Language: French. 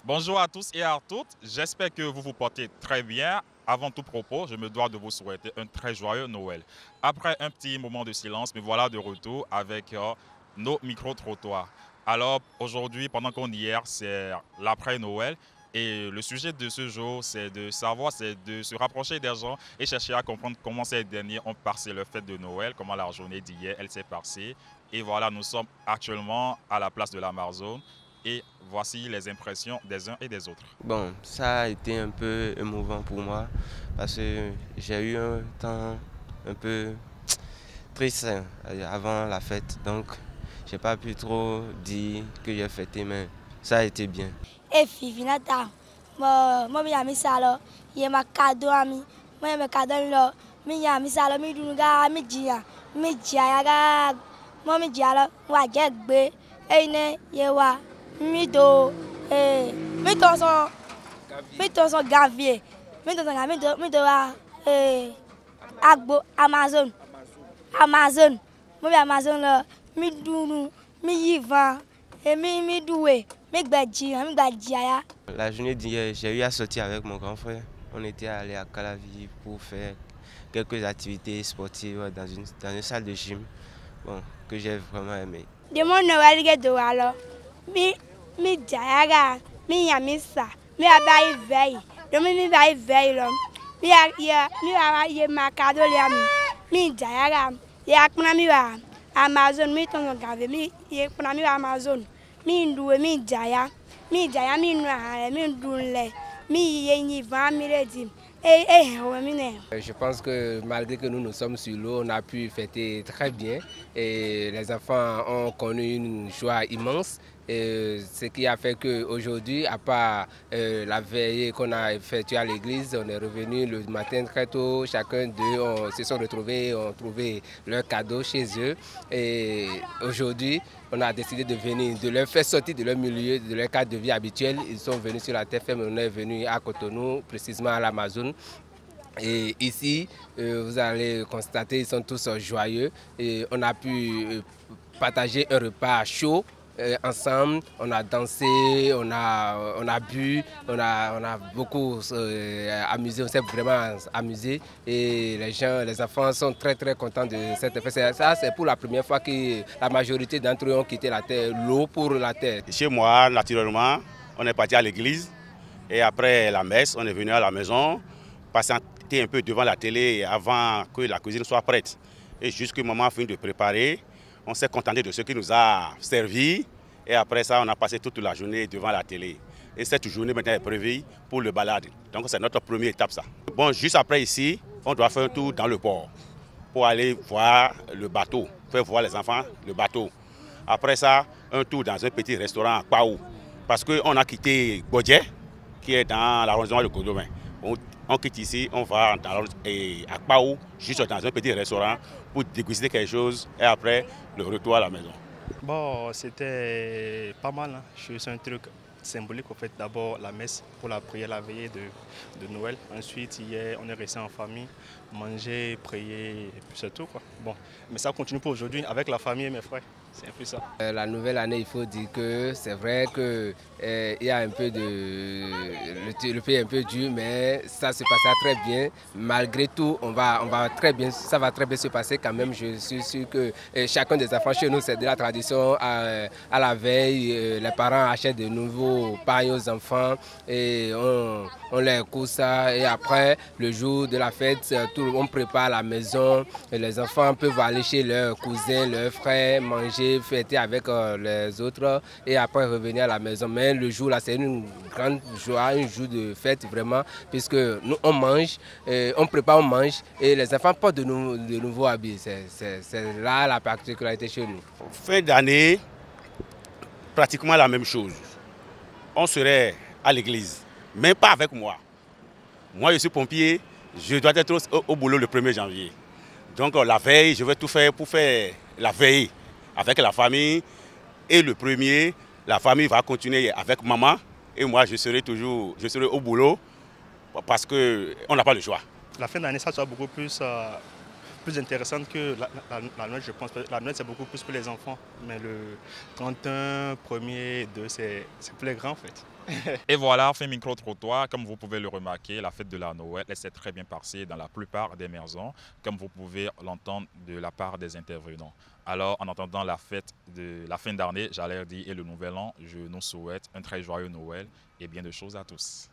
Bonjour à tous et à toutes, j'espère que vous vous portez très bien. Avant tout propos, je me dois de vous souhaiter un très joyeux Noël. Après un petit moment de silence, me voilà de retour avec nos micro-trottoirs. Alors aujourd'hui, pendant qu'on y est, c'est l'après-Noël. Et le sujet de ce jour, c'est de savoir, c'est de se rapprocher des gens et chercher à comprendre comment ces derniers ont passé le fête de Noël, comment la journée d'hier, elle s'est passée. Et voilà, nous sommes actuellement à la place de l'Amazone. Et voici les impressions des uns et des autres. Bon, ça a été un peu émouvant pour moi parce que j'ai eu un temps un peu triste avant la fête. Donc, j'ai pas pu trop dire que j'ai fêté, mais ça a été bien. Et Fifi Nata, moi, mi salo, ye ma cadeau ami, moi me cadeau lo, mi salo mi dunga mi jia ga, moi mi jia lo, wa jegbe, ne ye wa, mi do, mi to son gavier, mi do wa, agbo Amazon, moi Amazon lo, mi dunu, mi yivan, mi doué. La journée d'hier, j'ai eu à sortir avec mon grand frère. On était allé à Calavi pour faire quelques activités sportives dans une salle de gym, bon, que j'ai vraiment aimé. De mon Noël de alors, mi jayaga, mi yamisa, mi abai veille, mi vai veille l'homme, mi ma cadeau mi jayaga, ya kuna mi va Amazon, mi ton gave, mi kuna mi Amazon, mi doué mi jaya mi noire, mi doule, mi yeni va mi redim. Je pense que malgré que nous nous sommes sur l'eau, on a pu fêter très bien et les enfants ont connu une joie immense. Et ce qui a fait qu'aujourd'hui, à part la veillée qu'on a effectuée à l'église, on est revenu le matin très tôt. Chacun d'eux se sont retrouvés, ont trouvé leur cadeau chez eux. Et aujourd'hui, on a décidé de venir, de leur faire sortir de leur milieu, de leur cadre de vie habituel. Ils sont venus sur la terre ferme, on est venu à Cotonou, précisément à l'Amazone. Et ici, vous allez constater, ils sont tous joyeux. Et on a pu partager un repas chaud. Ensemble, on a dansé, on a bu, on a beaucoup amusé, on s'est vraiment amusé et les enfants sont très contents de cette fête. Ça, c'est pour la première fois que la majorité d'entre eux ont quitté la terre, l'eau pour la terre. Chez moi, naturellement, on est parti à l'église et après la messe, on est venu à la maison, patienter un peu devant la télé avant que la cuisine soit prête. Et jusqu'au moment fini de préparer, on s'est contenté de ce qui nous a servi et après ça, on a passé toute la journée devant la télé. Et cette journée maintenant est prévue pour le balade. Donc c'est notre première étape ça. Bon, juste après ici, on doit faire un tour dans le port pour aller voir le bateau, faire voir les enfants le bateau. Après ça, un tour dans un petit restaurant à Paou. Parce qu'on a quitté Bodje, qui est dans l'arrondissement de Godomain. On quitte ici, on va à Paou, juste dans un petit restaurant pour déguster quelque chose et après le retour à la maison. Bon, c'était pas mal, hein. C'est un truc symbolique en fait. D'abord la messe pour la prière, la veillée de Noël. Ensuite, hier, on est resté en famille, manger, prier, et puis c'est tout quoi. Bon, mais ça continue pour aujourd'hui avec la famille et mes frères. C'est un peu ça. La nouvelle année, il faut dire que c'est vrai qu'il y a un peu le pays est un peu dur, mais ça se passera très bien. Malgré tout, ça va très bien se passer quand même. Je suis sûr que chacun des enfants chez nous, c'est de la tradition. À la veille, les parents achètent de nouveaux pailles aux enfants et on les coud ça. Et après, le jour de la fête, on prépare la maison. Et les enfants peuvent aller chez leurs cousins, leurs frères, manger, fêter avec les autres et après revenir à la maison. Mais le jour là, c'est une grande joie, un jour de fête vraiment, puisque nous on mange, on prépare, on mange et les enfants portent de nouveaux habits. C'est là la particularité chez nous. Fin d'année, pratiquement la même chose. On serait à l'église, mais pas avec moi. Moi, je suis pompier, je dois être au boulot le 1er janvier. Donc la veille, je vais tout faire pour faire la veille avec la famille. Et le premier, la famille va continuer avec maman. Et moi, je serai au boulot parce qu'on n'a pas le choix. La fin d'année, ça sera beaucoup plus plus intéressante que la Noël, je pense. La Noël, c'est beaucoup plus pour les enfants, mais le 31, 1er, 2, c'est pour les grands en fait. Et voilà, fin micro-trottoir, comme vous pouvez le remarquer, la fête de la Noël, elle s'est très bien passée dans la plupart des maisons, comme vous pouvez l'entendre de la part des intervenants. Alors, en attendant la fête de la fin d'année, j'allais dire, et le nouvel an, je nous souhaite un très joyeux Noël et bien de choses à tous.